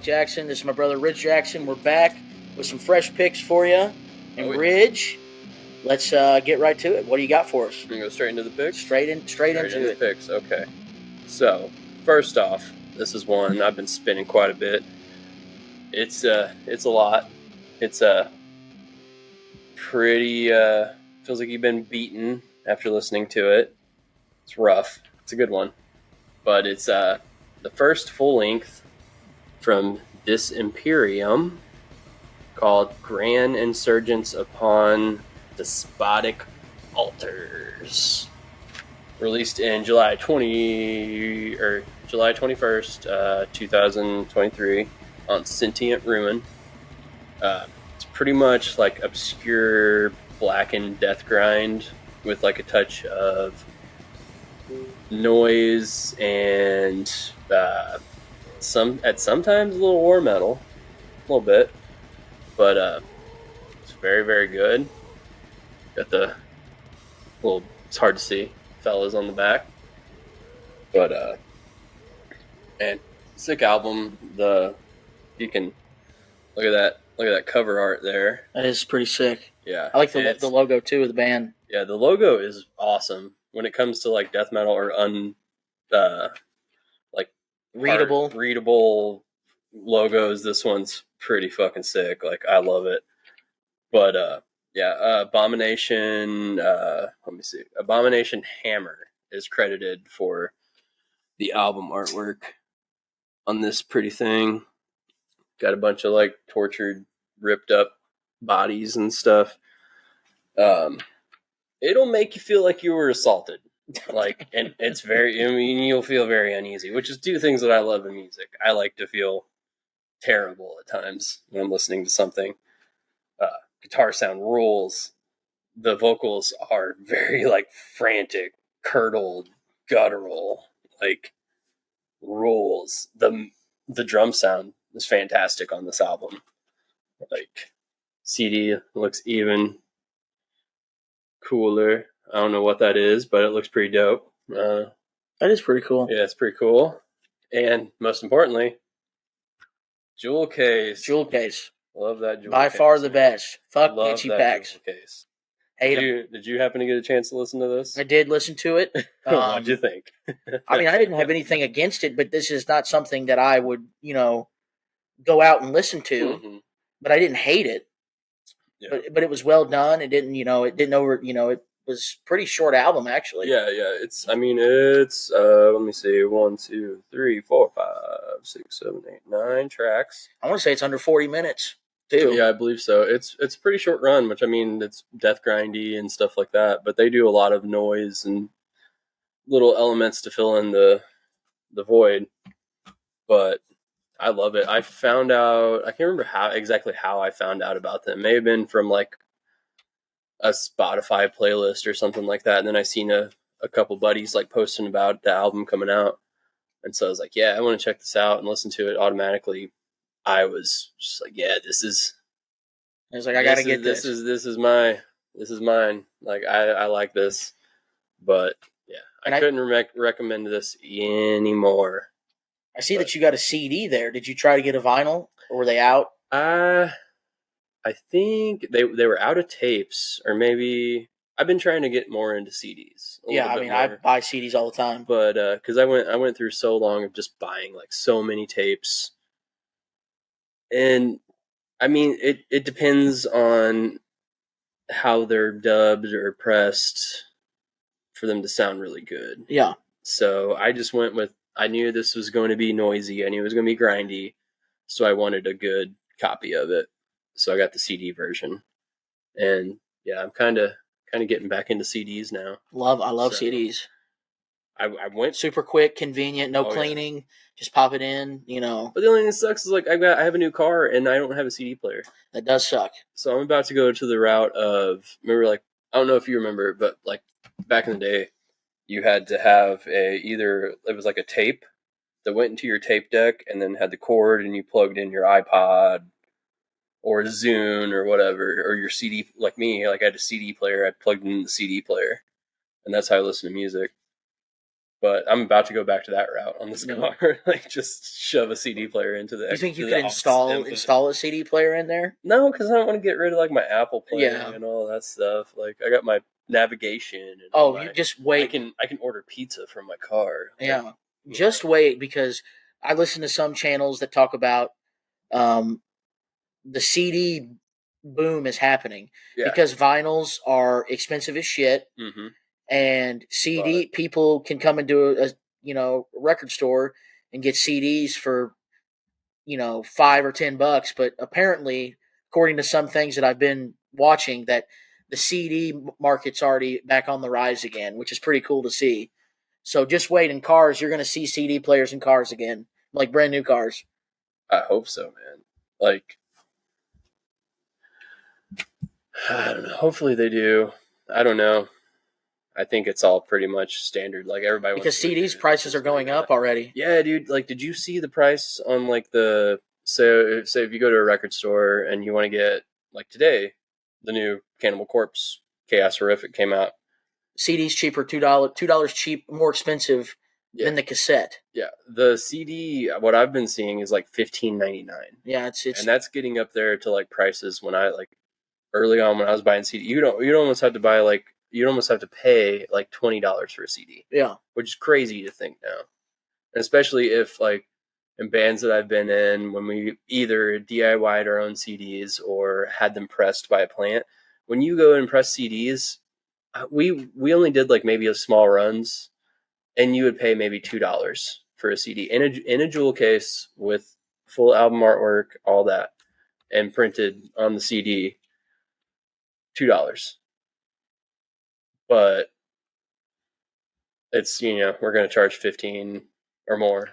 Jackson. This is my brother Rich Jackson. We're back with some fresh picks for you. And Ridge, let's get right to it. What do you got for us? We're going to go straight into the picks? Straight into it. Picks, okay. So, first off, this is one I've been spinning quite a bit. It's a lot. It's pretty, feels like you've been beaten after listening to it. It's rough. It's a good one. But it's the first full length from Disimperium called Grand Insurgence Upon Despotic Altars. Released in July 21st, 2023 on Sentient Ruin. It's pretty much like obscure blackened death grind with like a touch of noise and sometimes a little war metal, a little bit, but it's very, very good. Got the little, it's hard to see, fellas on the back, but and sick album. You can look at that cover art there. That is pretty sick. Yeah, I like the logo too of the band. Yeah, the logo is awesome when it comes to like death metal or readable logos. This one's pretty fucking sick. Like, I love it. But Abomination. Let me see. Abomination Hammer is credited for the album artwork on this pretty thing. Got a bunch of like tortured, ripped up bodies and stuff. It'll make you feel like you were assaulted. Like, and it's you'll feel very uneasy, which is two things that I love in music. I like to feel terrible at times when I'm listening to something. Guitar sound rules. The vocals are very like frantic, curdled, guttural, like rules. The drum sound is fantastic on this album. Like, CD looks even cooler. I don't know what that is, but it looks pretty dope. That is pretty cool. Yeah, it's pretty cool. And most importantly, jewel case. Love that jewel case. By far the best. Fuck MxPx. Case. Did you happen to get a chance to listen to this? I did listen to it. What'd you think? I mean, I didn't have anything against it, but this is not something that I would, go out and listen to. Mm-hmm. But I didn't hate it. Yeah. But it was well done. It didn't, it was pretty short album actually. Yeah. It's let me see, 1, 2, 3, 4, 5, 6, 7, 8, 9 tracks. I want to say it's under 40 minutes too. Yeah, I believe so. It's a pretty short run, which I mean, it's death grindy and stuff like that. But they do a lot of noise and little elements to fill in the void. But I love it. I found out, I can't remember exactly how I found out about them. It may have been from like a Spotify playlist or something like that. And then I seen a couple buddies like posting about the album coming out. And so I was like, yeah, I want to check this out and listen to it automatically. I was just like, yeah, this is. I was like, I got to get this. This is mine. Like, I like this, but yeah, I couldn't recommend this anymore. I see that you got a CD there. Did you try to get a vinyl, or were they out? I think they were out of tapes, or maybe I've been trying to get more into CDs. Yeah, I mean, I buy CDs all the time, but because I went through so long of just buying like so many tapes, and I mean, it depends on how they're dubbed or pressed for them to sound really good. Yeah. So I just went with, I knew this was going to be noisy. I knew it was going to be grindy. So I wanted a good copy of it. So I got the CD version. And yeah, I'm kind of getting back into CDs now. I love CDs. I went super quick, convenient, no cleaning. Yeah. Just pop it in, But the only thing that sucks is like I have a new car and I don't have a CD player. That does suck. So I'm about to go to the route of, remember, like, I don't know if you remember, but like back in the day, you had to have it was like a tape that went into your tape deck and then had the cord, and you plugged in your iPod or Zune or whatever, or your CD. Like me, like I had a CD player. I plugged in the CD player, and that's how I listen to music. But I'm about to go back to that route on this car. Like, just shove a CD player into the. You think you could install a CD player in there? No, because I don't want to get rid of like my Apple playing and all that stuff. Like, I got my navigation. And you just wait. I can order pizza from my car. Yeah, just wait, because I listen to some channels that talk about the CD boom is happening because vinyls are expensive as shit, and CD people can come into a record store and get CDs for $5 or $10, but apparently, according to some things that I've been watching, that the CD market's already back on the rise again, which is pretty cool to see. So just wait, in cars, you're going to see CD players in cars again, like brand new cars. I hope so, man. Like, I don't know. Hopefully they do. I don't know. I think it's all pretty much standard. Like, everybody because CDs prices are going up already. Yeah, dude. Like, did you see the price on like say if you go to a record store and you want to get, like, today, the new Cannibal Corpse Chaos Horrific came out. CD's cheaper, $2 cheap, more expensive than the cassette. Yeah, the CD, what I've been seeing is like $15.99. Yeah, it's and that's getting up there to like prices when I like early on when I was buying CD. You'd almost have to buy like you'd almost have to pay like $20 for a CD. Yeah, which is crazy to think now, and especially if like in bands that I've been in, when we either DIY'd our own CDs or had them pressed by a plant. When you go and press CDs, we only did like maybe a small runs, and you would pay maybe $2 for a CD in a jewel case with full album artwork, all that, and printed on the CD. $2. But it's, we're going to charge 15 or more.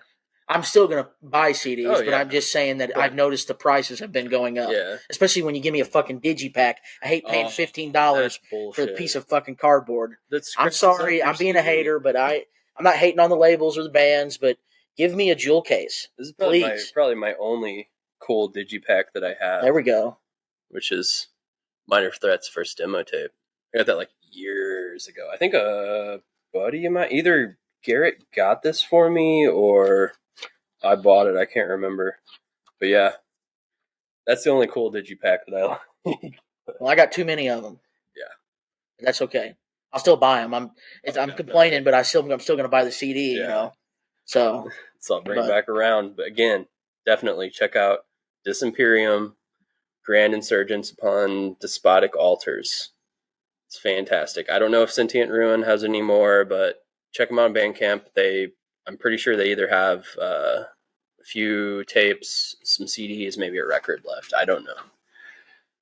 I'm still going to buy CDs, but I'm just saying that I've noticed the prices have been going up. Yeah. Especially when you give me a fucking digipack. I hate paying $15 for a piece of fucking cardboard. I'm sorry, I'm being a hater, but I'm not hating on the labels or the bands, but give me a jewel case. This is probably my only cool digipack that I have. There we go. Which is Minor Threat's first demo tape. I got that like years ago. I think a buddy of mine, either Garrett got this for me or I bought it. I can't remember. But yeah, that's the only cool digipack that I like. Well, I got too many of them. Yeah. That's okay. I'll still buy them. I'm complaining, but I'm still going to buy the CD, So I'll bring it back around. But again, definitely check out Disimperium, Grand Insurgents Upon Despotic Altars. It's fantastic. I don't know if Sentient Ruin has any more, but check them out on Bandcamp. I'm pretty sure they either have a few tapes, some CDs, maybe a record left. I don't know.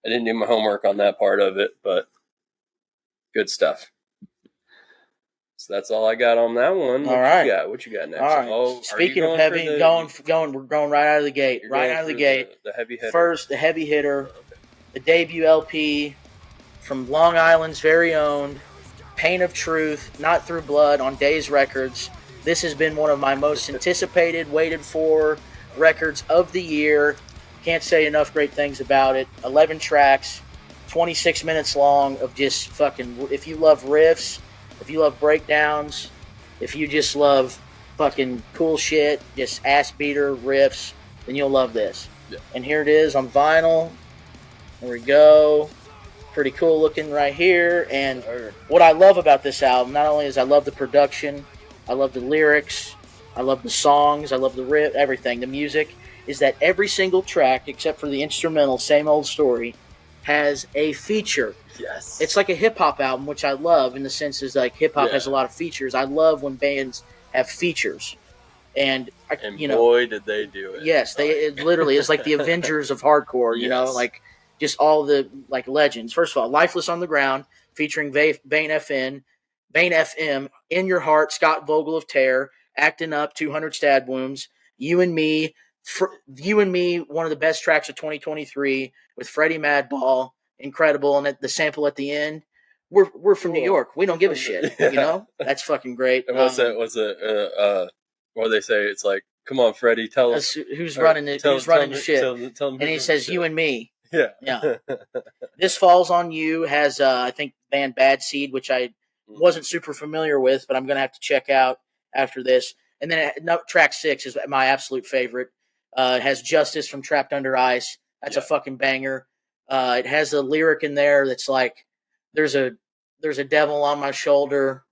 I didn't do my homework on that part of it, but good stuff. So that's all I got on that one. What you got next? All right. Speaking of heavy, we're going right out of the gate. The heavy hitter. First, the heavy hitter, the debut LP from Long Island's very own Pain of Truth, Not Through Blood on Days Records. This has been one of my most anticipated, waited for records of the year. Can't say enough great things about it. 11 tracks, 26 minutes long of just fucking, if you love riffs, if you love breakdowns, if you just love fucking cool shit, just ass beater riffs, then you'll love this. Yeah. And here it is on vinyl. There we go. Pretty cool looking right here. And what I love about this album, not only is I love the production, I love the lyrics, I love the songs, I love the riff, everything, the music, is that every single track, except for the instrumental, Same Old Story, has a feature. Yes. It's like a hip-hop album, which I love in the sense is like hip-hop has a lot of features. I love when bands have features. And boy, did they do it. Yes, it literally is like the Avengers of hardcore, like just all the like legends. First of all, Lifeless on the Ground, featuring Vane FM, In Your Heart, Scott Vogel of Terror, Acting Up, 200 Stab Wounds, You and Me, one of the best tracks of 2023 with Freddie Madball, incredible, and the sample at the end. We're from New York. We don't give a shit. That's fucking great. And what do they say? It's like, come on, Freddie, tell us who's running the shit. Tell and he says, "You and me." Yeah. This Falls on You has, I think, band Bad Seed, which I wasn't super familiar with, but I'm gonna have to check out. after this. And then track 6 is my absolute favorite. It has Justice from Trapped Under Ice. That's a fucking banger. It has a lyric in there that's like, there's a devil on my shoulder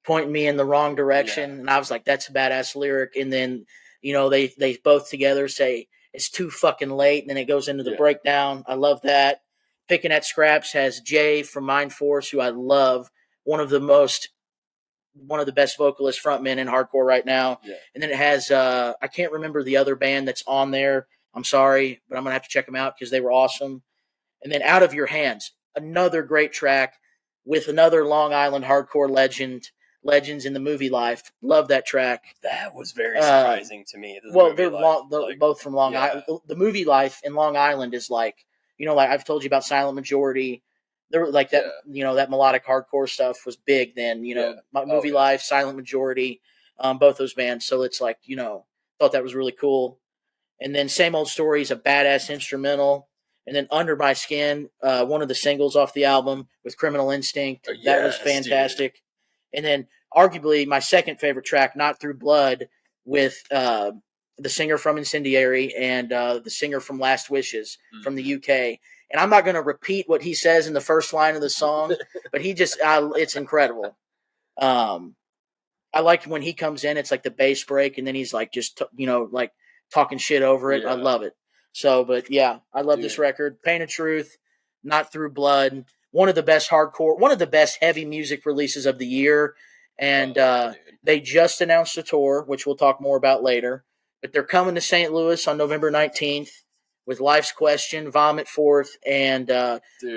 pointing me in the wrong direction. Yeah. And I was like, that's a badass lyric. And then, they both together say, it's too fucking late. And then it goes into the breakdown. I love that. Picking at Scraps has Jay from Mind Force, who I love. One of the best vocalist frontmen in hardcore right now. Yeah. And then it has, I can't remember the other band that's on there. I'm sorry, but I'm going to have to check them out because they were awesome. And then Out of Your Hands, another great track with another Long Island hardcore legends in the movie life. Love that track. That was very surprising to me. They're both from Long Island. The movie life in Long Island is like, like I've told you about Silent Majority. There were like that, that melodic hardcore stuff was big then, Movie Life, Silent Majority, both those bands. So it's like, thought that was really cool. And then Same Old Story is a badass instrumental. And then Under My Skin, one of the singles off the album with Criminal Instinct. That was fantastic. Dude. And then arguably my second favorite track, Not Through Blood, with the singer from Incendiary and the singer from Last Wishes from the UK. And I'm not going to repeat what he says in the first line of the song, but it's incredible. I like when he comes in, it's like the bass break, and then he's like just, like talking shit over it. Yeah. I love it. So, but yeah, I love this record. Pain of Truth, Not Through Blood, one of the best heavy music releases of the year. And they just announced a tour, which we'll talk more about later. But they're coming to St. Louis on November 19th with Life's Question, Vomit Forth, and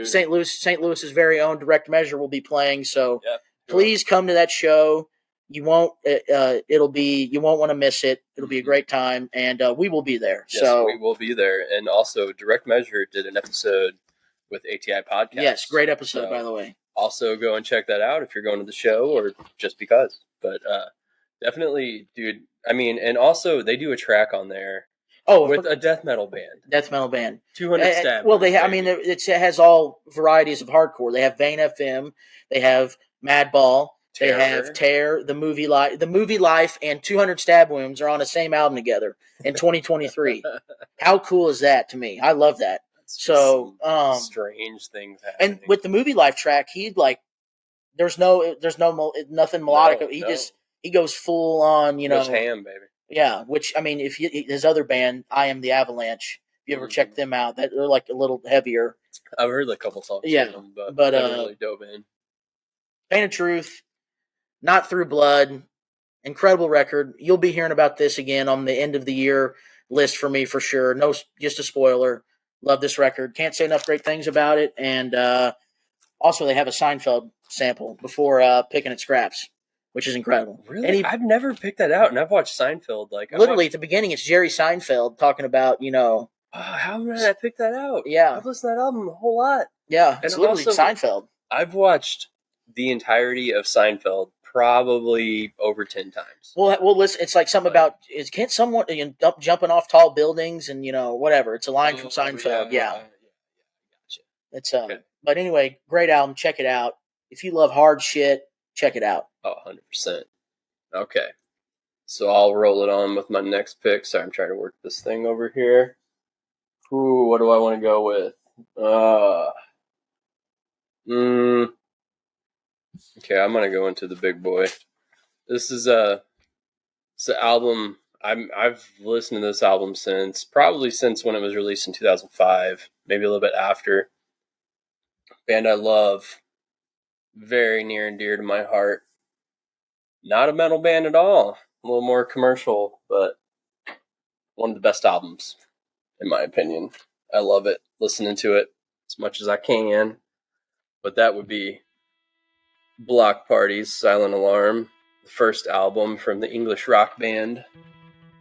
St. Louis's very own Direct Measure will be playing. So please come to that show. You won't want to miss it. It'll be a great time, and we will be there. Yes, so we will be there. And also, Direct Measure did an episode with ATI Podcast. Yes, great episode, by the way. Also, go and check that out if you're going to the show or just because. But definitely, dude. I mean, and also they do a track on there. With a death metal band. 200 stab. Well, it has all varieties of hardcore. They have Vane FM. They have Madball. They have Tear, the movie life, and 200 Stab Wounds are on the same album together in 2023. How cool is that to me? I love that. So strange things happening. And with the movie life track, there's nothing melodic. He goes full on, Goes ham, baby. Yeah, which I mean, if his other band, I Am the Avalanche, if you ever check them out, they're like a little heavier. I've heard a couple songs. Yeah, from them, but never really dove in. Pain of Truth, Not Through Blood, incredible record. You'll be hearing about this again on the end of the year list for me for sure. No, just a spoiler. Love this record. Can't say enough great things about it. And also, they have a Seinfeld sample before Picking at Scraps, which is incredible. Really? I've never picked that out, and I've watched Seinfeld. Literally, at the beginning, it's Jerry Seinfeld talking about, how did I pick that out? Yeah. I've listened to that album a whole lot. Yeah, it's literally Seinfeld. I've watched the entirety of Seinfeld probably over 10 times. Well, listen, it's like something about, can't someone jumping off tall buildings and, whatever. It's a line from Seinfeld. Yeah. Gotcha. It's, okay. But anyway, great album. Check it out. If you love hard shit, check it out. Oh, 100%. Okay. So I'll roll it on with my next pick. Sorry, I'm trying to work this thing over here. Ooh, what do I want to go with? Okay, I'm gonna go into the big boy. This is it's an album. I've listened to this album since when it was released in 2005, maybe a little bit after. Band I love, very near and dear to my heart. Not a metal band at all. A little more commercial, but one of the best albums, in my opinion. I love it. Listening to it as much as I can. But that would be Bloc Party's Silent Alarm, the first album from the English rock band.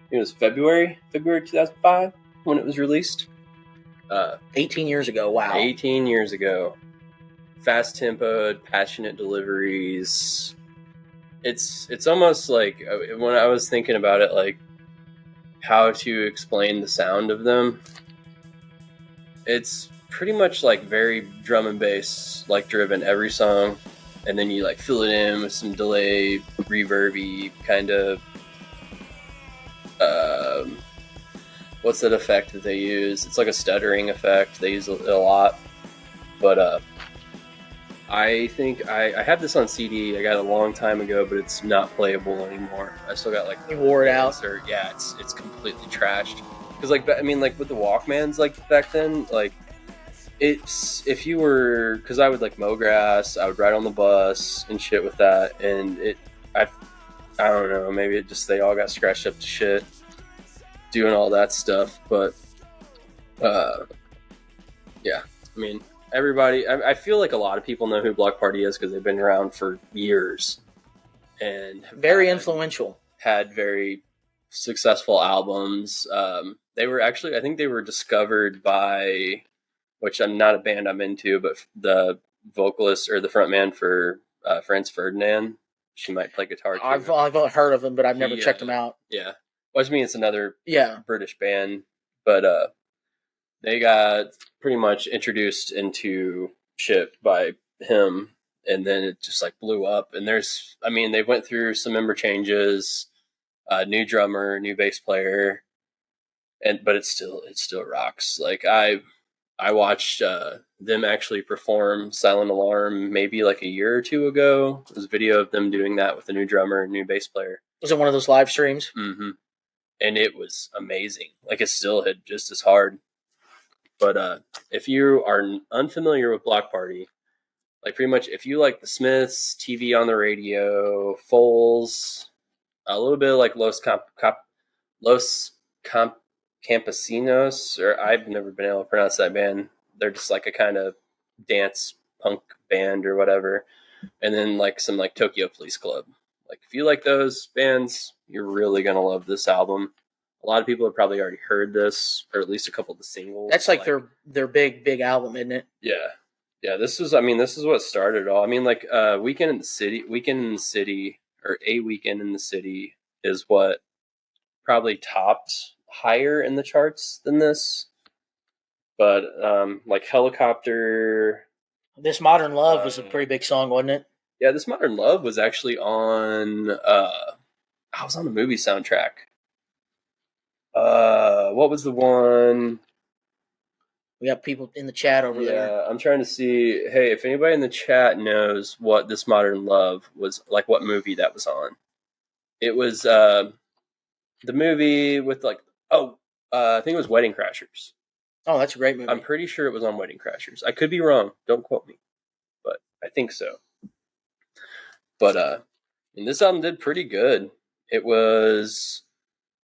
It was February 2005 when it was released. 18 years ago, wow. 18 years ago. Fast-tempoed, passionate deliveries. It's almost like, when I was thinking about it, like how to explain the sound of them, it's pretty much like very drum and bass like driven every song, and then you like fill it in with some delay, reverby kind of. What's that effect that they use? It's like a stuttering effect. They use it a lot, but I think I had this on CD. I got it a long time ago, but it's not playable anymore. I still got like you wore it out. Yeah, it's completely trashed. Because like I mean, like with the Walkmans, like back then, like it's if you were because I would like mow grass, I would ride on the bus and shit with that, and I don't know, maybe it just they all got scratched up to shit doing all that stuff, but yeah, I mean. Everybody, I feel like a lot of people know who Bloc Party is because they've been around for years and very influential. Had very successful albums. They were actually, I think they were discovered by, which I'm not a band I'm into, but the vocalist or the frontman for Franz Ferdinand. She might play guitar too. I've heard of him, but I've never checked him out. Yeah, well, I mean it's another British band, but they got pretty much introduced into shit by him, and then it just like blew up. And they went through some member changes, new drummer, new bass player, but it still rocks. Like I watched them actually perform Silent Alarm maybe like a year or two ago. There's a video of them doing that with a new drummer and new bass player. Was it one of those live streams? Mm-hmm. And it was amazing. Like it still hit just as hard. But if you are unfamiliar with Bloc Party, like pretty much if you like the Smiths, TV on the radio, Foals, a little bit of like Los Campesinos, or I've never been able to pronounce that band. They're just like a kind of dance punk band or whatever. And then like some like Tokyo Police Club. Like if you like those bands, you're really going to love this album. A lot of people have probably already heard this, or at least a couple of the singles. That's like their big album, isn't it? Yeah. This is what started it all. I mean, like Weekend in the City, or A Weekend in the City is what probably topped higher in the charts than this. But like Helicopter, This Modern Love was a pretty big song, wasn't it? Yeah, This Modern Love was actually on. I was on the movie soundtrack. What was the one? We got people in the chat over there. Yeah, I'm trying to see. Hey, if anybody in the chat knows what This Modern Love was, like what movie that was on. It was the movie with like, I think it was Wedding Crashers. Oh, that's a great movie. I'm pretty sure it was on Wedding Crashers. I could be wrong. Don't quote me. But I think so. But and this album did pretty good. It was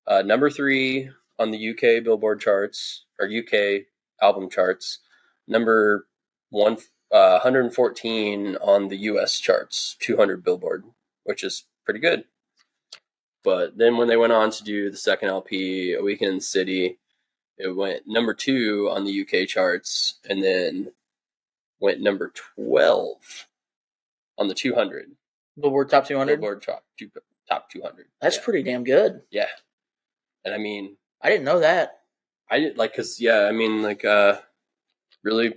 number 3 on the UK Billboard charts, or UK album charts. Number 114 on the US charts, 200 Billboard, which is pretty good. But then when they went on to do the second LP, A Weekend in the City, it went number 2 on the UK charts, and then went number 12 on the 200. Billboard Top 200? Billboard Top 200. That's pretty damn good. Yeah. And I mean... I didn't know that. I did, like, because, yeah, I mean, like, really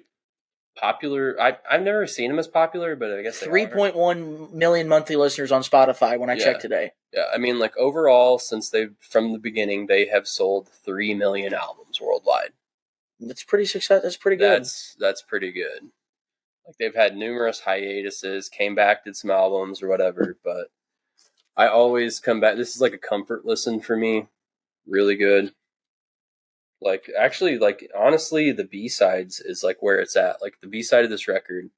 popular. I've never seen them as popular, but I guess 3.1 million monthly listeners on Spotify when I checked today. Yeah, I mean, like, overall, from the beginning, they have sold 3 million albums worldwide. That's pretty success. That's pretty good. That's pretty good. Like, they've had numerous hiatuses, came back, did some albums or whatever, but I always come back. This is like a comfort listen for me. Really good. Like, actually, like, honestly, the B-sides is, like, where it's at. Like, the B-side of this record,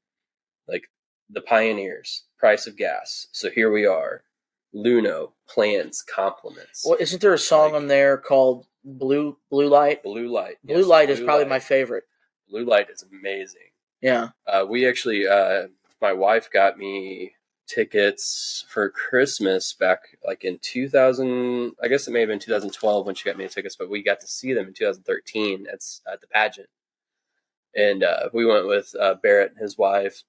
like, The Pioneers, Price of Gas, So Here We Are, Luno, Plans, Compliments. Well, isn't there a song on there called Blue Light? Blue Light. Blue Light is probably my favorite. Blue Light is amazing. Yeah. We actually, my wife got me tickets for Christmas back like in 2000. I guess it may have been 2012 when she got me the tickets, but we got to see them in 2013 at the pageant. And we went with Barrett and his wife,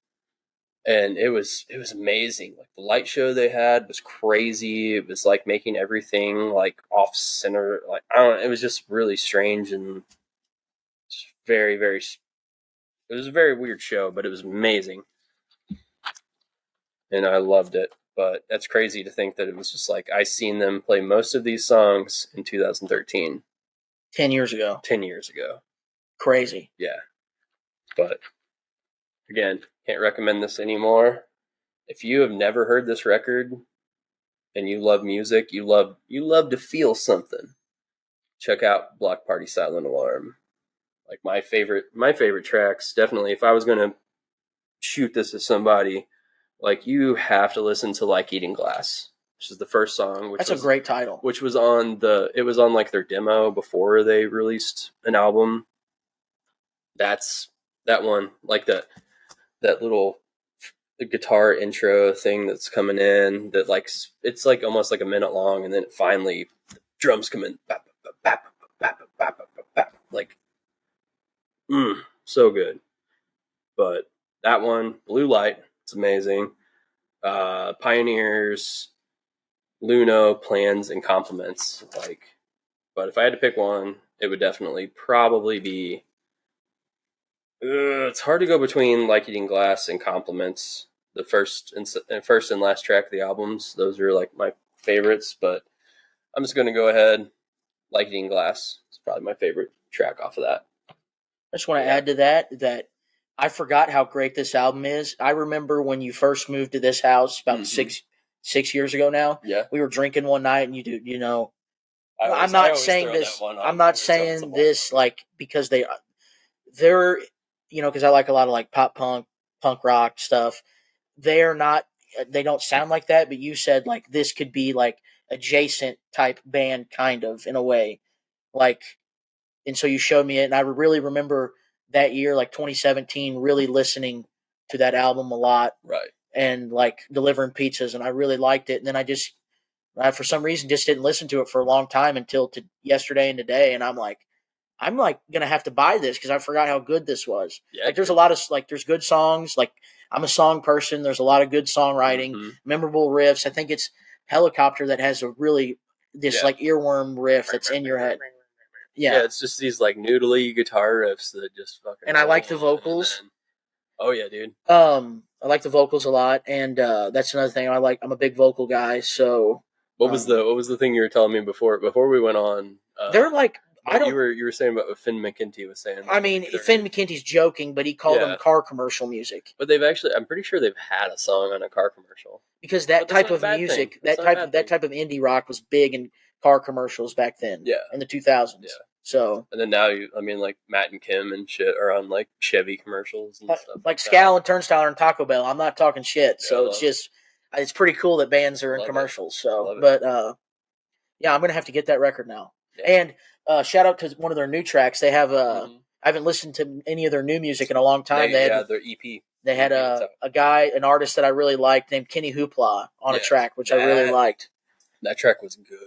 and it was amazing. Like, the light show they had was crazy. It was like making everything like off center. Like, I don't know, it was just really strange and just very, very. It was a very weird show, but it was amazing. and I loved it. But that's crazy to think that it was just like I seen them play most of these songs in 2013. 10 years ago. 10 years ago. Crazy. Yeah. But again, can't recommend this anymore. If you have never heard this record and you love music, you love to feel something, check out Bloc Party Silent Alarm. Like my favorite tracks, definitely if I was going to shoot this at somebody, like you have to listen to Like Eating Glass, which is the first song. That's a great title. Which was on like their demo before they released an album. That's that one, like that little guitar intro thing that's coming in that like it's like almost like a minute long, and then finally drums come in, bap, bap, bap, bap, bap, bap, bap, like so good. But that one, Blue Light, it's amazing. Pioneers, Luno, Plans, and Compliments. Like, but if I had to pick one, it would definitely probably be. It's hard to go between Like Eating Glass and Compliments. The first and last track of the albums, those are like my favorites. But I'm just gonna go ahead. Like Eating Glass is probably my favorite track off of that. I just want to add to that I forgot how great this album is. I remember when you first moved to this house about 6 years ago now. Yeah. We were drinking one night and I'm not saying this like because they're because I like a lot of like pop punk rock stuff. They don't sound like that, but you said like this could be like adjacent type band kind of in a way. Like, and so you showed me it, and I really remember that year, like 2017, really listening to that album a lot. Right. And like delivering pizzas, and I really liked it. And then I for some reason just didn't listen to it for a long time until yesterday and today. And I'm like going to have to buy this because I forgot how good this was. Yeah, like there's a lot of there's good songs. Like I'm a song person. There's a lot of good songwriting, memorable riffs. I think it's Helicopter that has a really like earworm riff that's in your head. Yeah, it's just these like noodly guitar riffs that just fucking. And I like the vocals. Oh yeah, dude. I like the vocals a lot, and that's another thing I like. I'm a big vocal guy. So what was the thing you were telling me before we went on? They're like you were saying about what Finn McKenty was saying. I mean, Finn McKenty's joking, but he called them car commercial music. But I'm pretty sure they've had a song on a car commercial. Because that type of music, that type of indie rock was big in car commercials back then. Yeah. In the 2000s. Yeah. So. And then now, like Matt and Kim and shit are on like Chevy commercials and stuff. Like Scal and Turnstile and Taco Bell. I'm not talking shit. Yeah, so it's pretty cool that bands are in commercials. So, but yeah, I'm gonna have to get that record now. Yeah. And shout out to one of their new tracks. They have I haven't listened to any of their new music in a long time. They had their EP. They had an artist that I really liked named Kenny Hoopla on a track, which I really liked. That track was good.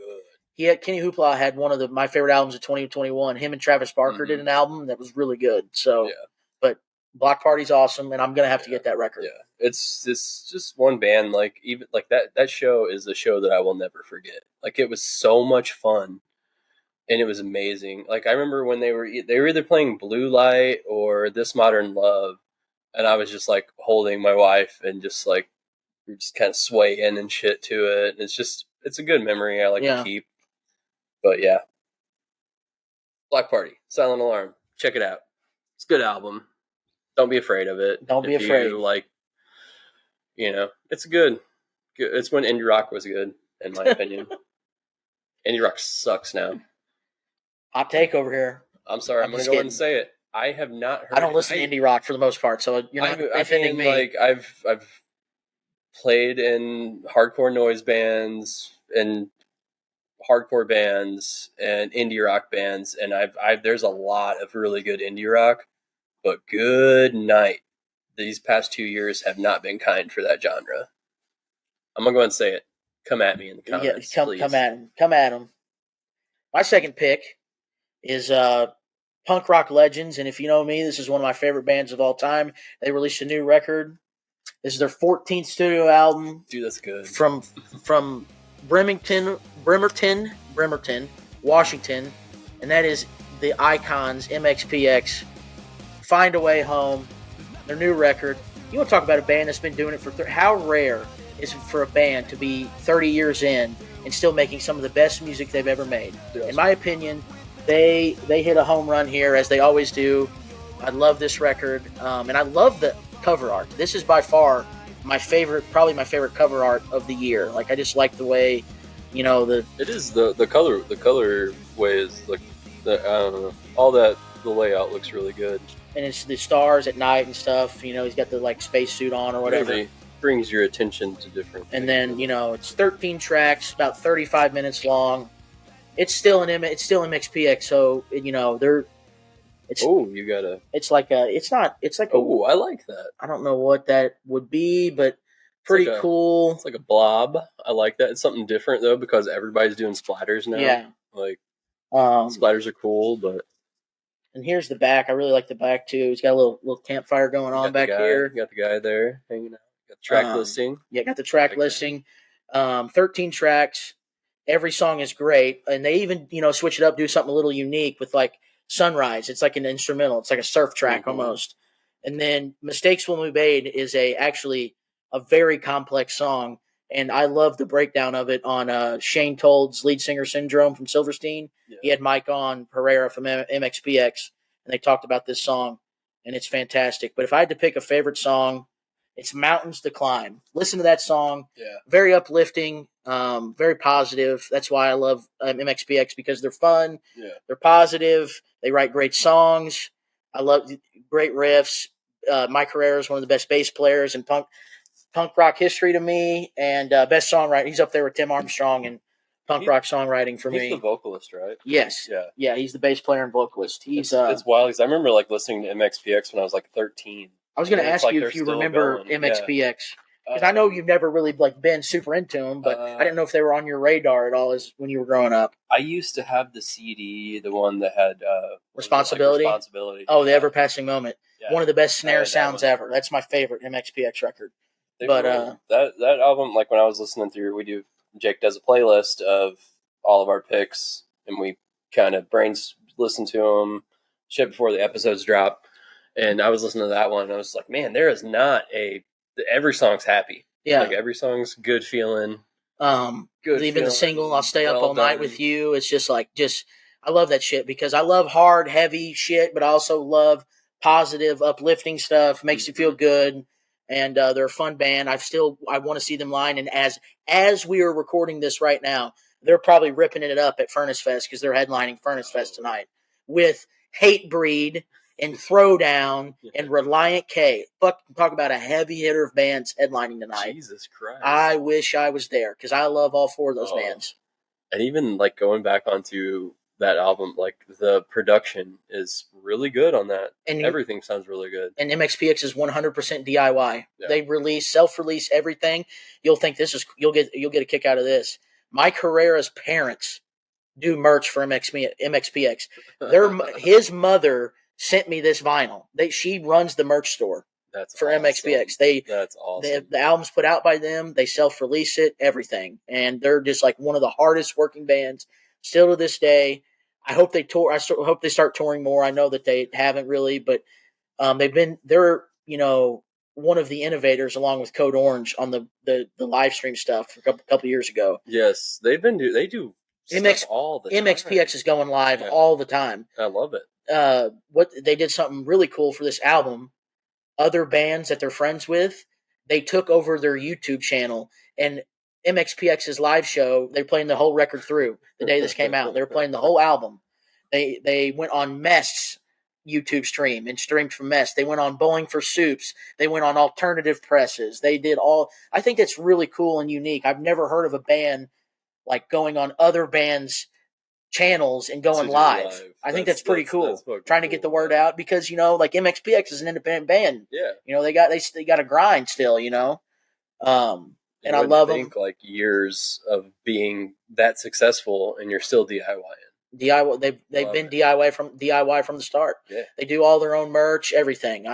Kenny Hoopla had one of my favorite albums of 2021. Him and Travis Barker did an album that was really good. So, but Bloc Party's awesome, and I'm gonna have to get that record. Yeah, it's just one band. Like even like that show is a show that I will never forget. Like it was so much fun, and it was amazing. Like I remember when they were either playing Blue Light or This Modern Love, and I was just like holding my wife and just like we just kind of swaying and shit to it. It's a good memory I like to keep. But yeah, Bloc Party, Silent Alarm, check it out. It's a good album. Don't be afraid of it. Don't be afraid. It's good. It's when indie rock was good, in my opinion. Indie rock sucks now. Hot take over here. I'm sorry. I'm going to go ahead and say it. I have not heard. I don't listen to indie rock for the most part, so you're not offending me. Like I've played in hardcore noise bands and hardcore bands and indie rock bands, and there's a lot of really good indie rock, but good night. These past 2 years have not been kind for that genre. I'm gonna go ahead and say it. Come at me in the comments, please. Come at him. My second pick is Punk Rock Legends, and if you know me, this is one of my favorite bands of all time. They released a new record. This is their 14th studio album. Dude, that's good. From Bremerton, Washington, and that is the Icons, MxPx, Find a Way Home, their new record. You want to talk about a band that's been doing it for how rare is it for a band to be 30 years in and still making some of the best music they've ever made? Yes. In my opinion, they hit a home run here, as they always do. I love this record, and I love the cover art. This is by far probably my favorite cover art of the year. Like, I just like the way, it is the color way is like I don't know, all that, the layout looks really good. And it's the stars at night and stuff. He's got the like spacesuit on or whatever. Really brings your attention to different things. And then it's 13 tracks, about 35 minutes long. It's still MxPx, so they're. You gotta. It's like a. It's not. It's like. Oh, I like that. I don't know what that would be, but pretty cool. It's like a blob. I like that. It's something different though, because everybody's doing splatters now. Yeah. Like, splatters are cool, but. And here's the back. I really like the back too. He's got a little campfire going on back here. You got the guy there hanging out. Got the track listing. Yeah, got the track listing. 13 tracks. Every song is great, and they even switch it up, do something a little unique with like Sunrise. It's like an instrumental. It's like a surf track almost. And then Mistakes Will Be Made is actually a very complex song, and I love the breakdown of it on Shane Told's lead singer Syndrome from Silverstein. Yeah. He had Mike on Pereira from MxPx, and they talked about this song, and it's fantastic. But if I had to pick a favorite song, it's Mountains to Climb. Listen to that song. Yeah. Very uplifting, very positive. That's why I love MxPx, because they're fun. Yeah. They're positive. They write great songs. I love great riffs. Mike Herrera is one of the best bass players in punk rock history to me, and best songwriter. He's up there with Tim Armstrong in punk rock songwriting for me. He's the vocalist, right? Yes. Yeah. He's the bass player and vocalist. It's wild because I remember like listening to MxPx when I was like 13. I was going to ask you if you remember MxPx. Because I know you've never really like been super into them, but I didn't know if they were on your radar at all when you were growing up. I used to have the CD, the one that had Responsibility. Oh, the Ever Passing Moment. Yeah. One of the best snare sounds ever. That's my favorite MxPx record. But that album, like when I was listening through, Jake does a playlist of all of our picks, and we kind of listen to them shit before the episodes drop. And I was listening to that one, and I was like, man, there is not every song's happy. Yeah. Like every song's good feeling. Even the single, I'll Stay Up All Night With You. It's just I love that shit because I love hard, heavy shit, but I also love positive, uplifting stuff. Makes you feel good. And they're a fun band. I want to see them live. And as we are recording this right now, they're probably ripping it up at Furnace Fest because they're headlining Furnace Fest tonight with Hatebreed and Throwdown and Reliant K. Talk about a heavy hitter of bands headlining tonight. Jesus Christ. I wish I was there because I love all four of those bands. And even like going back onto that album, like the production is really good on that. And everything sounds really good. And MxPx is 100% DIY. Yeah. They self-release everything. You'll think you'll get a kick out of this. Mike Herrera's parents do merch for MxPx. His mother sent me this vinyl. She runs the merch store for awesome. MxPx. That's awesome. The album's put out by them. They self-release it, everything. And they're just like one of the hardest working bands still to this day. I hope they tour. I hope they start touring more. I know that they haven't really, but they're one of the innovators along with Code Orange on the live stream stuff a couple years ago. Yes, they do all the time. MxPx is going live all the time. I love it. What they did something really cool for this album. Other bands that they're friends with, they took over their YouTube channel, and MxPx's live show, they're playing the whole record through the day this came out. They were playing the whole album. They went on Mest's YouTube stream and streamed from Mest. They went on Bowling for Soups. They went on Alternative Presses. They did all. I think that's really cool and unique. I've never heard of a band like going on other bands' channels and going live. I think that's pretty cool. Trying to get the word out because like MxPx is an independent band. Yeah, they got to grind still. And I love them. Like years of being that successful, and you're still DIYing. DIY. They've been DIY from the start. Yeah. They do all their own merch, everything.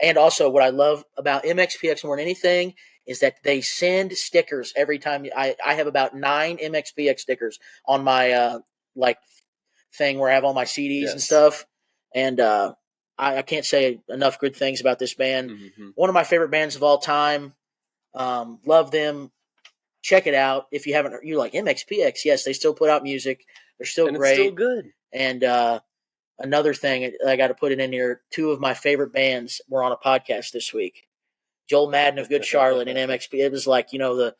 And also, what I love about MxPx more than anything is that they send stickers every time. I have about 9 MxPx stickers on my thing where I have all my CDs and stuff. And I can't say enough good things about this band. Mm-hmm. One of my favorite bands of all time. Love them. Check it out if you haven't. You're like MxPx. Yes, they still put out music. They're still and great. It's still good. And another thing I got to put it in here. Two of my favorite bands were on a podcast this week. Joel Madden of Good Charlotte and MxPx. It was like the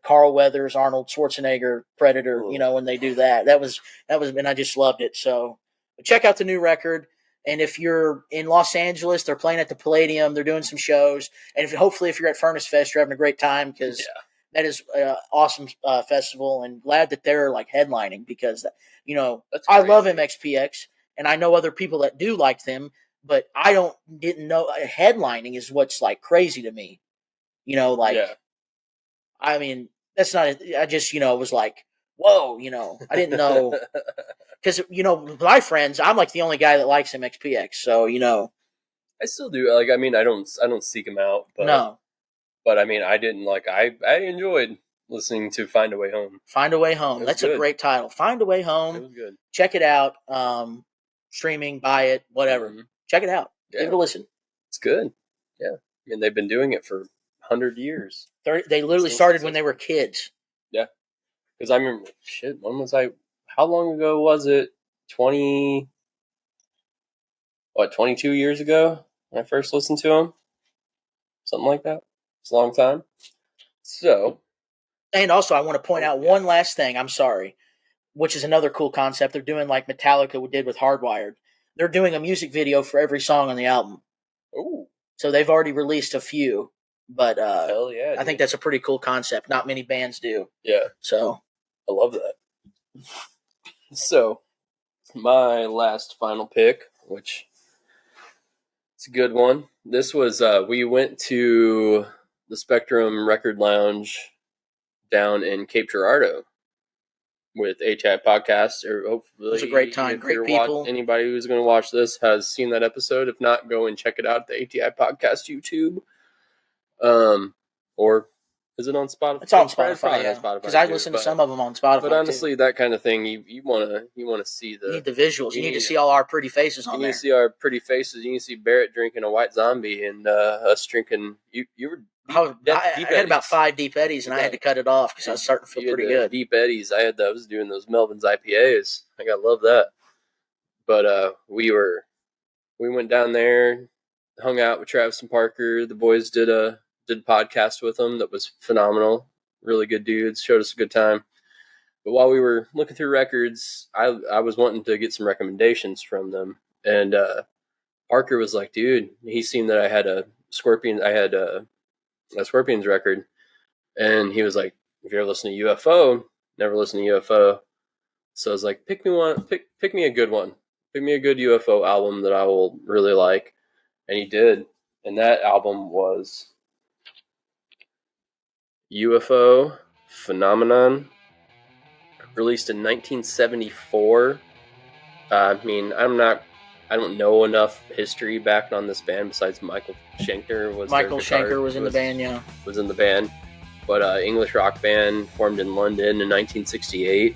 Carl Weathers, Arnold Schwarzenegger, Predator. Ooh. When they do that. That was, and I just loved it. So check out the new record. And if you're in Los Angeles, they're playing at the Palladium. They're doing some shows. And hopefully if you're at Furnace Fest, you're having a great time because that is an awesome festival. And glad that they're like headlining because, I love MxPx. And I know other people that do like them, but I didn't know headlining is what's like crazy to me. I mean, that's not, I just, was like, whoa, I didn't know. Because, my friends, I'm like the only guy that likes MxPx. So, I still do. Like, I mean, I don't seek them out. But, no. But, I mean, I didn't like, I enjoyed listening to Find a Way Home. Find a Way Home. That's a great title. Find a Way Home. It was good. Check it out. Streaming, buy it, whatever. Mm-hmm. Check it out. Yeah. Give it a listen. It's good. Yeah. I mean, they've been doing it for 100 years. They literally started when they were kids. Yeah. Because I remember, when was I, how long ago was it? 22 years ago when I first listened to them? Something like that. It's a long time. So. And also, I want to point out one last thing. I'm sorry. Which is another cool concept. They're doing like Metallica did with Hardwired. They're doing a music video for every song on the album. Ooh. So they've already released a few. But hell yeah, I think that's a pretty cool concept. Not many bands do. Yeah. So. I love that. So, my last final pick, which it's a good one. This was, we went to the Spectrum Record Lounge down in Cape Girardeau with ATI Podcast. Or hopefully, it was a great time, great people. Anybody who's going to watch this has seen that episode. If not, go and check it out at the ATI Podcast YouTube. Or is it on Spotify? It's on Spotify, because I listen to some of them on Spotify. But honestly, that kind of thing, you want to see the. You need the visuals. You need to see all our pretty faces on there. You need to see our pretty faces. You need to see Barrett drinking a white zombie and us drinking. You were. I had about 5 Deep Eddies, and I had to cut it off because I was starting to feel pretty good. Deep Eddies. I was doing those Melvin's IPAs. I gotta love that. But we went down there, hung out with Travis and Parker. The boys did a podcast with them that was phenomenal. Really good dudes. Showed us a good time. But while we were looking through records, I was wanting to get some recommendations from them. And Parker was like, dude, he's seen that I had a Scorpions record. And he was like, if you're listening to UFO, never listen to UFO. So I was like, pick me a good one. Pick me a good UFO album that I will really like. And he did. And that album was UFO Phenomenon, released in 1974. I mean, I don't know enough history back on this band besides Michael Schenker was in the band, yeah. Was in the band. But English rock band formed in London in 1968.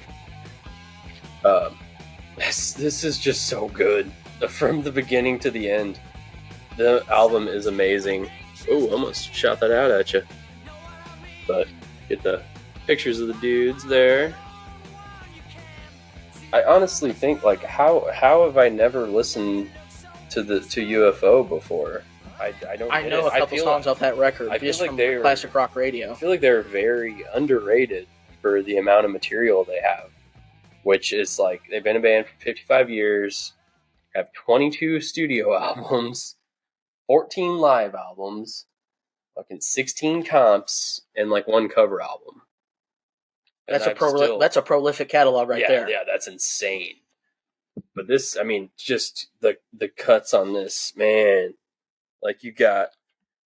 This is just so good. From the beginning to the end. The album is amazing. Oh, almost shot that out at you. But get the pictures of the dudes there. I honestly think, like, how have I never listened to UFO before? I know a couple songs off that record. I just like from classic rock radio. I feel like they're very underrated for the amount of material they have, which is like they've been a band for 55 years, have 22 studio albums, 14 live albums, fucking 16 comps, and like 1 cover album. That's a prolific catalog there. Yeah, that's insane. But this, I mean, just the cuts on this, man. Like you got,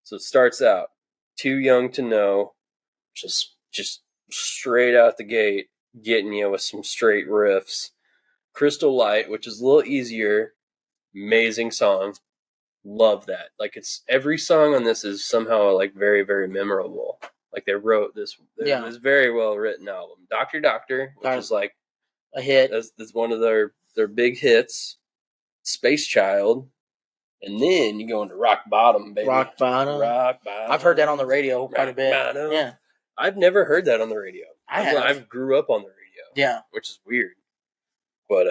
so it starts out, Too Young to Know, just straight out the gate, getting you with some straight riffs. Crystal Light, which is a little easier, amazing song. Love that. Like it's every song on this is somehow like very, very memorable. Like they wrote this. It was a very well written album. Doctor, which is like a hit. That's one of their big hits. Space Child, And then you go into rock bottom, baby. Rock bottom. I've heard that on the radio quite a bit. Bottom. Yeah. I've never heard that on the radio. I've grew up on the radio. Yeah. Which is weird. But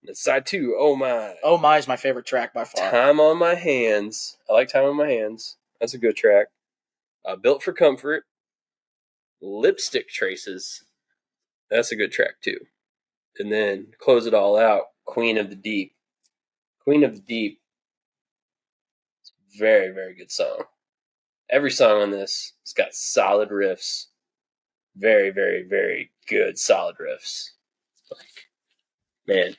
it's side 2, Oh My. Oh My is my favorite track by far. Time on My Hands. I like Time on My Hands. That's a good track. Built for Comfort. Lipstick Traces. That's a good track too. And then close it all out, Queen of the Deep. Queen of the Deep. It's a very, very good song. Every song on this has got solid riffs. Very, very, very good solid riffs. Man.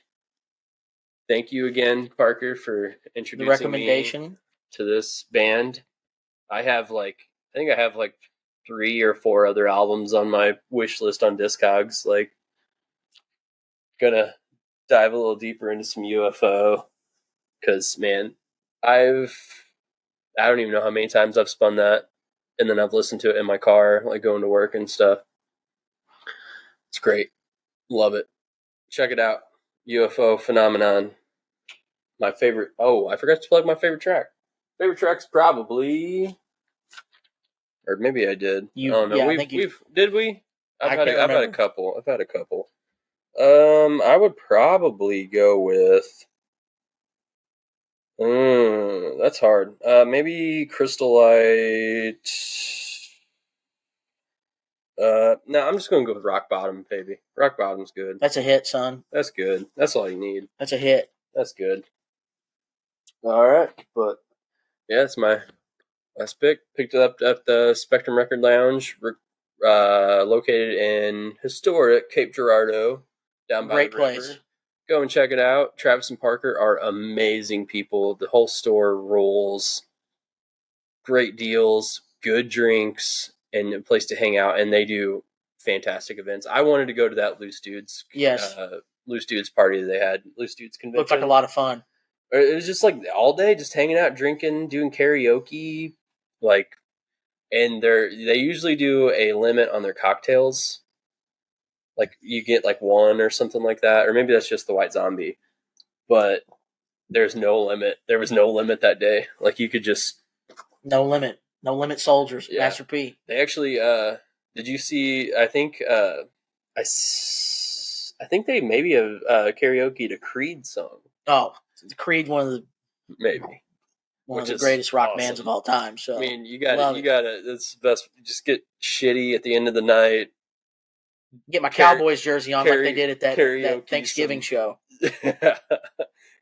Thank you again, Parker, for introducing the recommendation me to this band. I think I have 3 or 4 other albums on my wish list on Discogs. Gonna dive a little deeper into some UFO, because man, I don't even know how many times I've spun that, and then I've listened to it in my car, going to work and stuff. It's great, love it. Check it out, UFO Phenomenon. My favorite. Oh, I forgot to plug my favorite track. Favorite track's probably. Or maybe I did. I don't know. Yeah, did we? I've had a couple. I would probably go with. That's hard. Maybe Crystal Light. No, I'm just gonna go with Rock Bottom, baby. Rock Bottom's good. That's a hit, son. That's good. That's all you need. That's a hit. That's good. All right, but yeah, it's my last pick. Picked it up at the Spectrum Record Lounge, located in historic Cape Girardeau, down by Great the river. place. Go and check it out. Travis and Parker are amazing people. The whole store rolls. Great deals, good drinks, and a place to hang out. And they do fantastic events. I wanted to go to that Loose Dudes. Yes. Loose Dudes party they had. Loose Dudes convention. Looked like a lot of fun. It was just all day, just hanging out, drinking, doing karaoke, and they usually do a limit on their cocktails. You get 1 or something like that, or maybe that's just the White Zombie. But there's no limit. There was no limit that day. You could just no limit soldiers. Yeah. Master P. They actually did you see? I think I think they maybe have karaoke'd a Creed song. Oh. Creed, one of the greatest rock bands of all time. So I mean, you gotta. That's the best. Just get shitty at the end of the night. Get my Cowboys jersey on like they did at that Thanksgiving show.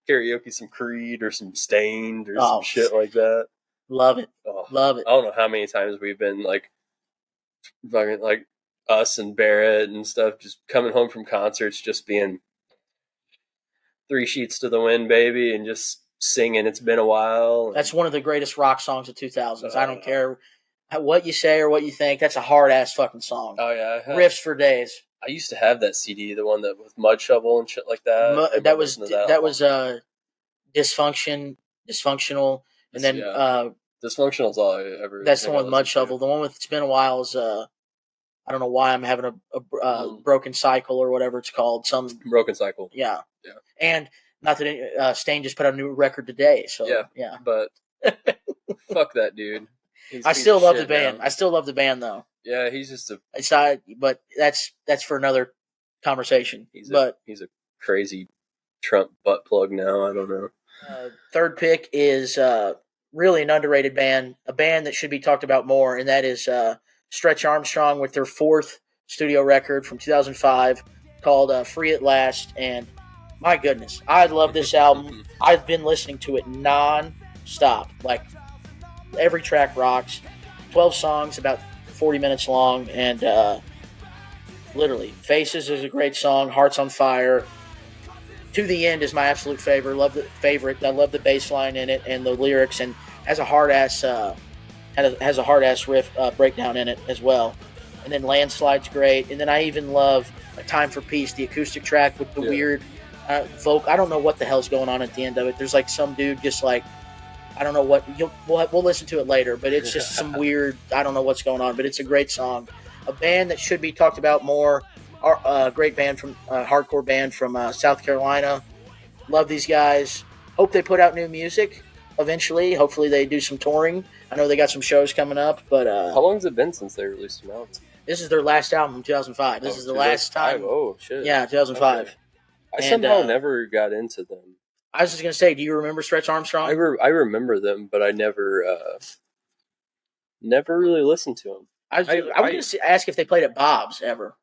Karaoke some Creed or some Stained or some shit like that. Love it. Love it. I don't know how many times we've been fucking us and Barrett and stuff, just coming home from concerts, just being 3 sheets to the wind, baby, and just singing It's Been a While. That's one of the greatest rock songs of 2000s. I don't care what you say or what you think. That's a hard-ass fucking song. Oh, yeah. Riffs for days. I used to have that CD, the one that with Mud Shovel and shit like that. That was Dysfunctional. And then... Dysfunctional's all I ever... That's the one with Mud Shovel. The one with It's Been a While is... I don't know why I'm having a broken cycle or whatever it's called. Some broken cycle. Yeah. And not that Stain just put out a new record today. So yeah. But fuck that dude. I still love the band. I still love the band though. Yeah, he's just but that's for another conversation. He's a crazy Trump butt plug now. I don't know. Third pick is really an underrated band, a band that should be talked about more, and that is Stretch Armstrong with their 4th studio record from 2005 called Free at Last. And my goodness, I love this album. I've been listening to it non-stop. Every track rocks. 12 songs, about 40 minutes long. And literally, Faces is a great song. Hearts on Fire. To the End is my absolute favorite. I love the bass line in it and the lyrics, and has a hard-ass... has a hard-ass riff breakdown in it as well. And then Landslide's great. And then I even love Time for Peace, the acoustic track with the weird vocal. I don't know what the hell's going on at the end of it. There's some dude just I don't know what. We'll listen to it later, but it's just some weird, I don't know what's going on, but it's a great song. A band that should be talked about more. A great band hardcore band from South Carolina. Love these guys. Hope they put out new music. eventually. Hopefully they do some touring. I know they got some shows coming up, but how long has it been since they released an album? This is their last album, 2005. This is the last time. Oh shit! Yeah, 2005. Okay. I somehow never got into them. I was just gonna say, do you remember Stretch Armstrong? I remember them, but I never really listened to them. I was gonna ask if they played at Bob's ever.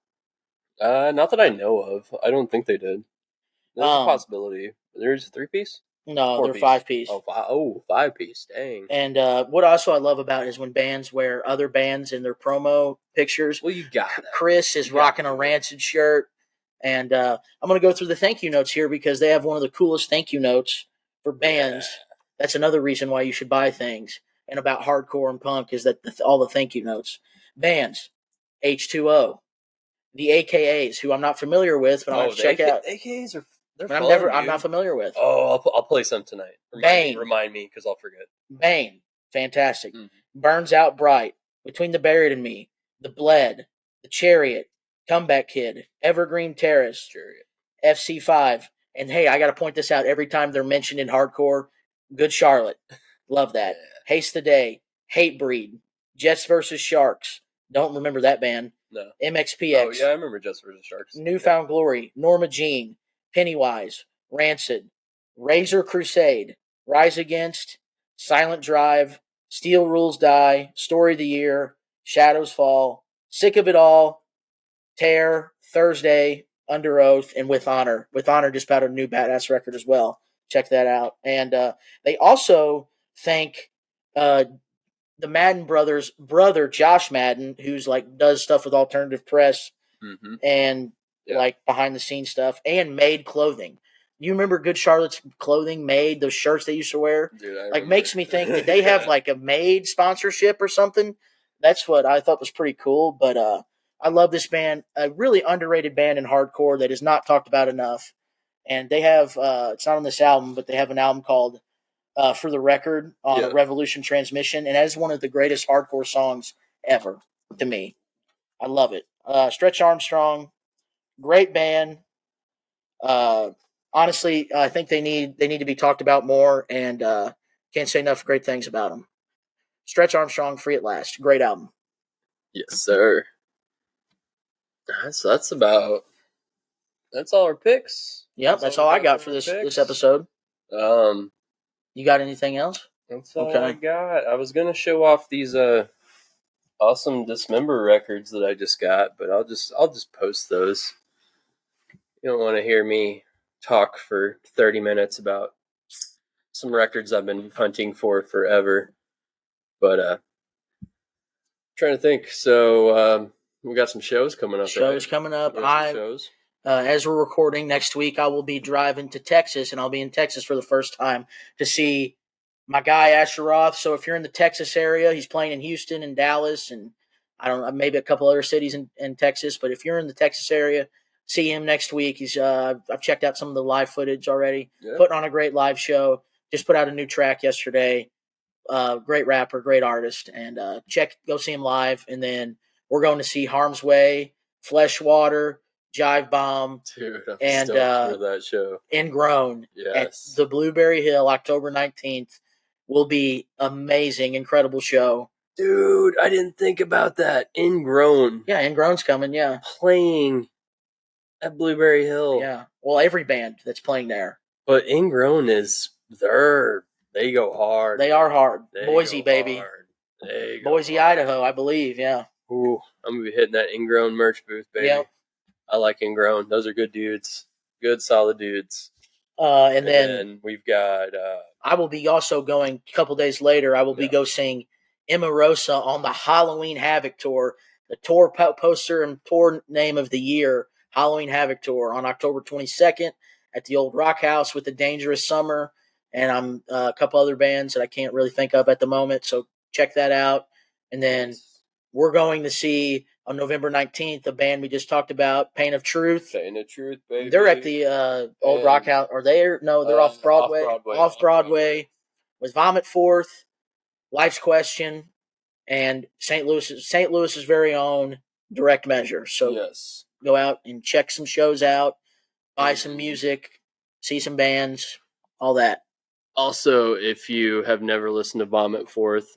Not that I know of. I don't think they did. There's a possibility. There's a 3-piece? No, they're 5-piece. Oh, 5-piece. Dang. And what also I love about it is when bands wear other bands in their promo pictures. Well, you got it. Chris is rocking a Rancid shirt. And I'm going to go through the thank you notes here because they have one of the coolest thank you notes for bands. Yeah. That's another reason why you should buy things. And about hardcore and punk is that all the thank you notes. Bands, H2O, the AKAs, who I'm not familiar with, but I'm going to check out. AKAs are but I'm not familiar with. Oh, I'll play some tonight. Remind me because I'll forget. Bane, fantastic. Burns Out Bright, Between the Buried and Me, The Bled, The Chariot, Comeback Kid, Evergreen Terrace, FC5. And hey, I got to point this out every time they're mentioned in hardcore. Good Charlotte. Love that. Yeah. Haste the Day, Hate Breed, Jets vs. Sharks. Don't remember that band. No. MxPx. Oh, yeah, I remember Jets vs. Sharks. Newfound Glory, Norma Jean, Pennywise, Rancid, Razor Crusade, Rise Against, Silent Drive, Steel Rules Die, Story of the Year, Shadows Fall, Sick of It All, Tear, Thursday, Under Oath, and With Honor. With Honor just put out a new badass record as well. Check that out. And they also thank the Madden brothers' brother, Josh Madden, who's like does stuff with Alternative Press and like behind the scenes stuff, and Made Clothing. You remember Good Charlotte's clothing, Made, those shirts they used to wear? Dude, like makes me think, did they have like a Made sponsorship or something? That's what I thought was pretty cool. But I love this band, a really underrated band in hardcore that is not talked about enough. And they have, it's not on this album, but they have an album called For the Record on Revolution Transmission. And that is one of the greatest hardcore songs ever to me. I love it. Stretch Armstrong, great band. Honestly, I think they need to be talked about more, and can't say enough great things about them. Stretch Armstrong, Free at Last. Great album. Yes, sir. So that's all our picks. Yep, that's all I got for this episode. You got anything else? That's all I got. I was gonna show off these awesome Dismember records that I just got, but I'll just post those. You don't want to hear me talk for 30 minutes about some records I've been hunting for forever. But trying to think. So we got some shows coming up. Coming up. As we're recording next week, I will be driving to Texas, and I'll be in Texas for the first time to see my guy Asher Roth. So if you're in the Texas area, he's playing in Houston and Dallas, and I don't know, maybe a couple other cities in Texas. But if you're in the Texas area, see him next week. He's I've checked out some of the live footage already. Yeah. Putting on a great live show. Just put out a new track yesterday. Great rapper, great artist, and go see him live. And then we're going to see Harm's Way, Fleshwater, Jive Bomb, dude, I'm stoked for that show. Ingrown at the Blueberry Hill, October 19th. Will be amazing, incredible show. Dude, I didn't think about that. Ingrown. Yeah, Ingrown's coming, yeah. Playing at Blueberry Hill. Yeah. Well, every band that's playing there. But Ingrown they go hard. They are hard. Boise, baby. Boise, Idaho, I believe, yeah. Ooh, I'm going to be hitting that Ingrown merch booth, baby. Yep. I like Ingrown. Those are good dudes. Good, solid dudes. And then we've got... I will be also going, a couple days later, I will be go seeing Emarosa on the Halloween Havoc Tour, the tour poster and tour name of the year, Halloween Havoc Tour, on October 22nd at the Old Rock House with the Dangerous Summer, and I'm a couple other bands that I can't really think of at the moment, so check that out. And then we're going to see on November 19th a band we just talked about, Pain of Truth. Pain of Truth, baby. They're at the Old Rock House. Are they? No, they're off Broadway. Off Broadway. With Vomit Forth, Life's Question, and St. Louis's very own Direct Measure. So go out and check some shows out, buy some music, see some bands, all that. Also, if you have never listened to Vomit Forth,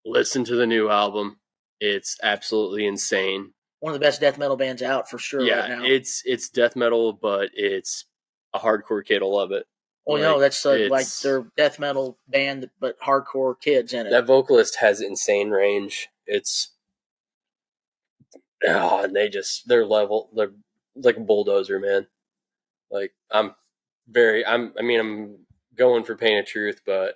listen to the new album. It's absolutely insane. One of the best death metal bands out for sure right now. It's death metal, but it's a hardcore kid will love it. Well, no, that's like their death metal band, but hardcore kids in it. That vocalist has insane range. And they're level. They're like a bulldozer, man. Like I'm going for Pain of Truth, but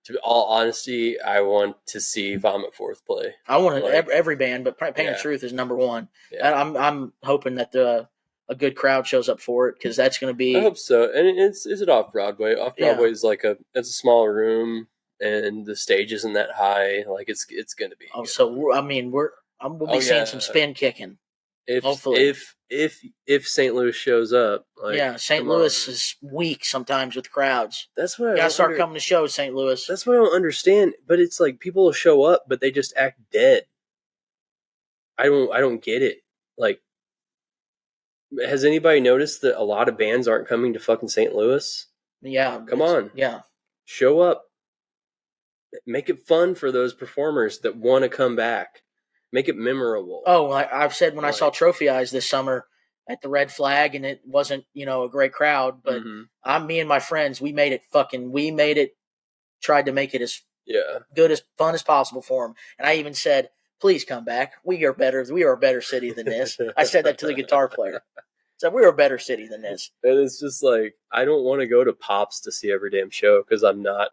to all honesty, I want to see Vomit Forth play. I want every band, but Pain of Truth is number one. Yeah. I'm hoping that a good crowd shows up for it because that's going to be. I hope so. And is it off Broadway? Off Broadway is it's a smaller room and the stage isn't that high. Like it's going to be. Oh, good. So we'll be seeing some spin kicking. Hopefully, if St. Louis shows up, St. Louis is weak sometimes with crowds. That's what I gotta start coming to shows, St. Louis. That's what I don't understand. But it's like people will show up, but they just act dead. I don't get it. Like, has anybody noticed that a lot of bands aren't coming to fucking St. Louis? Yeah, come on, show up. Make it fun for those performers that want to come back. Make it memorable. Oh, I've said when I saw Trophy Eyes this summer at the Red Flag, and it wasn't, a great crowd, but me and my friends, we made it, tried to make it as good as fun as possible for them. And I even said, please come back. We are a better city than this. I said that to the guitar player. I said, we're a better city than this. And it's just like, I don't want to go to Pops to see every damn show because I'm not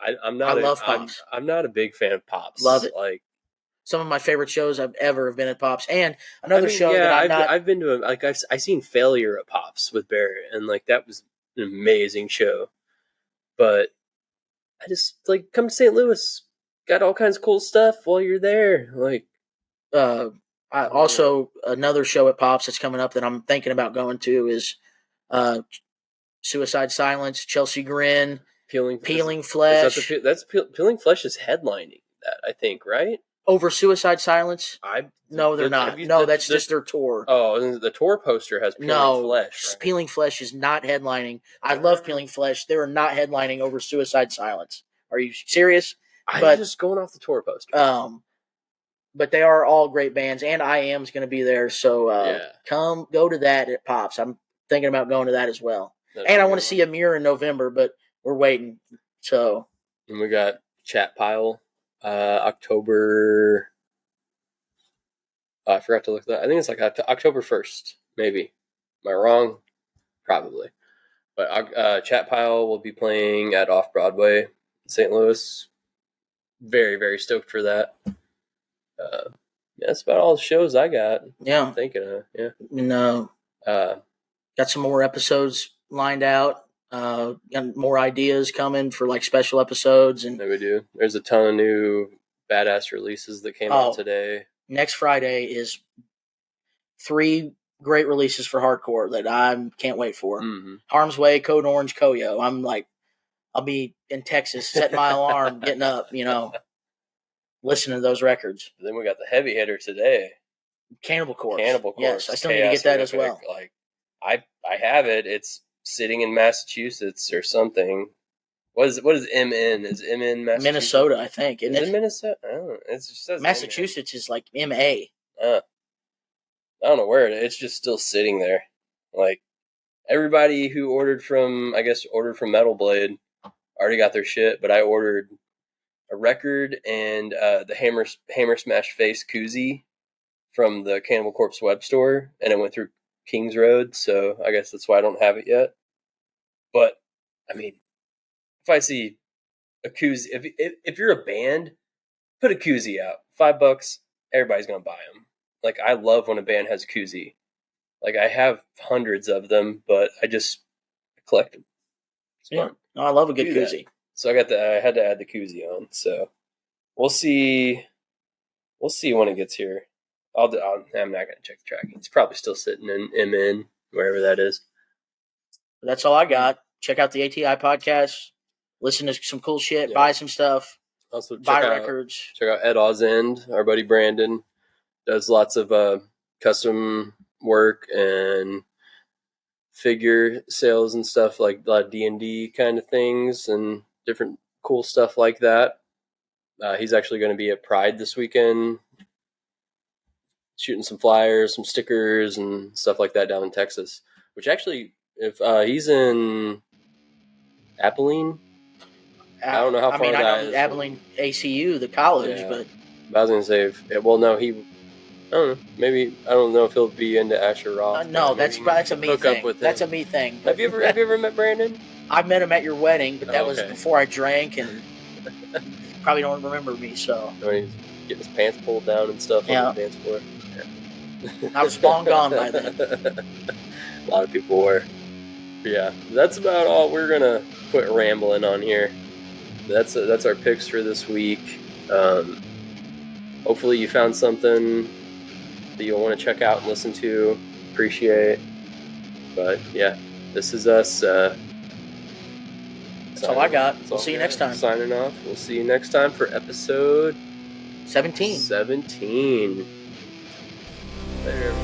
a big fan of Pops. Love it. Like, some of my favorite shows I've ever been at Pops, and another show that I've been to. I've seen Failure at Pops with Barrett, and that was an amazing show. But I just come to St. Louis, got all kinds of cool stuff while you're there. I also another show at Pops that's coming up that I'm thinking about going to is Suicide Silence, Chelsea Grin, Peeling Flesh. Peeling Flesh is headlining that, I think, right? Over Suicide Silence? No, they're not. No, that's just their tour. Oh, the tour poster has Peeling Flesh. Right? Peeling Flesh is not headlining. I love Peeling Flesh. They are not headlining over Suicide Silence. Are you serious? I'm just going off the tour poster. But they are all great bands, and I Am's going to be there. So go to that at Pops. I'm thinking about going to that as well. And I want to see Amir in November, but we're waiting. So. And we got Chat Pile. October. I forgot to look that. I think it's October 1st, maybe. Am I wrong? Probably. But Chat Pile will be playing at Off Broadway in St. Louis. Very, very stoked for that. That's about all the shows I got. Yeah, I'm thinking of. Yeah. And got some more episodes lined out. Got more ideas coming for special episodes, and we do. There's a ton of new badass releases that came out today. Next Friday is 3 great releases for hardcore that I can't wait for. Mm-hmm. Harm's Way, Code Orange, Koyo. I'll be in Texas, setting my alarm, getting up, listening to those records. Then we got the heavy hitter today, Cannibal Corpse. Yes, I still need to get that as well. I have it. It's sitting in Massachusetts or something. What is MN? Is MN Massachusetts? Minnesota, I think. Isn't it Minnesota? I don't know. It just says Massachusetts is MA. I don't know where it is. It's just still sitting there. Everybody who ordered from Metal Blade already got their shit, but I ordered a record and the Hammer Smash Face koozie from the Cannibal Corpse web store, and it went through Kings Road, so I guess that's why I don't have it yet. But if I see a koozie, if you're a band, put a koozie out. $5, everybody's gonna buy them. I love when a band has a koozie. I have hundreds of them, but I just collect them. It's fun. No, I love a good koozie. So I had to add the koozie on. So we'll see. We'll see when it gets here. I'm not gonna check the tracking. It's probably still sitting in MN, wherever that is. That's all I got. Check out the ATI podcast. Listen to some cool shit. Yeah. Buy some stuff. Also, buy records. Check out Ed Ozend, our buddy Brandon. Does lots of custom work and figure sales and stuff, like a lot of D&D kind of things and different cool stuff like that. He's actually going to be at Pride this weekend, shooting some flyers, some stickers, and stuff like that down in Texas. Which actually, if he's in Abilene, I don't know how far that is. Abilene ACU, the college, but I was going to say, I don't know. Maybe I don't know if he'll be into Asher Roth. No, that's a me thing. That's a me thing. Have you ever met Brandon? I met him at your wedding, but that was before I drank, and probably don't remember me. So he's getting his pants pulled down and stuff on the dance floor. Yeah. I was long gone by then. A lot of people were. But yeah, that's about all. We're gonna quit rambling on here. That's our picks for this week. Hopefully you found something that you'll want to check out and listen to, appreciate. But yeah, this is us. That's all I got. We'll see you next time. Signing off. We'll see you next time for episode 17. Later.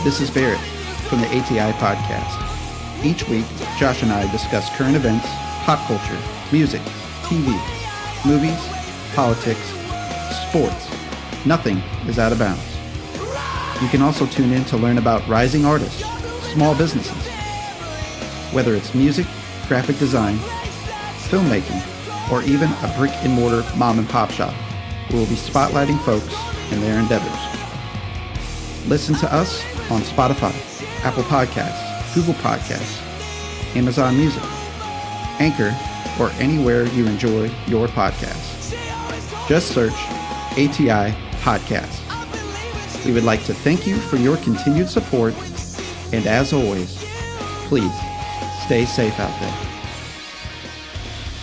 This is Barrett from the ATI Podcast. Each week, Josh and I discuss current events, pop culture, music, TV, movies, politics, sports. Nothing is out of bounds. You can also tune in to learn about rising artists, small businesses. Whether it's music, graphic design, filmmaking, or even a brick-and-mortar mom-and-pop shop, we will be spotlighting folks and their endeavors. Listen to us on Spotify, Apple Podcasts, Google Podcasts, Amazon Music, Anchor, or anywhere you enjoy your podcasts. Just search ATI Podcast. We would like to thank you for your continued support, and as always, please stay safe out there.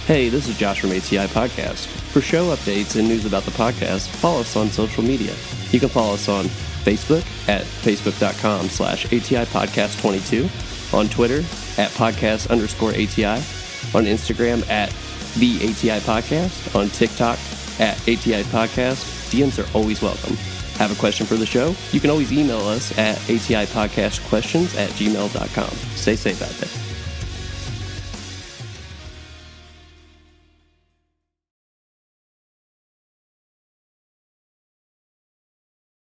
Hey, this is Josh from ATI Podcast. For show updates and news about the podcast, follow us on social media. You can follow us on Facebook at facebook.com/ATI Podcast 22, on Twitter at podcast_ATI, on Instagram at the ATI Podcast, on TikTok at ATI Podcast. DMs are always welcome. Have a question for the show? You can always email us at atipodcastquestions@gmail.com. Stay safe out there.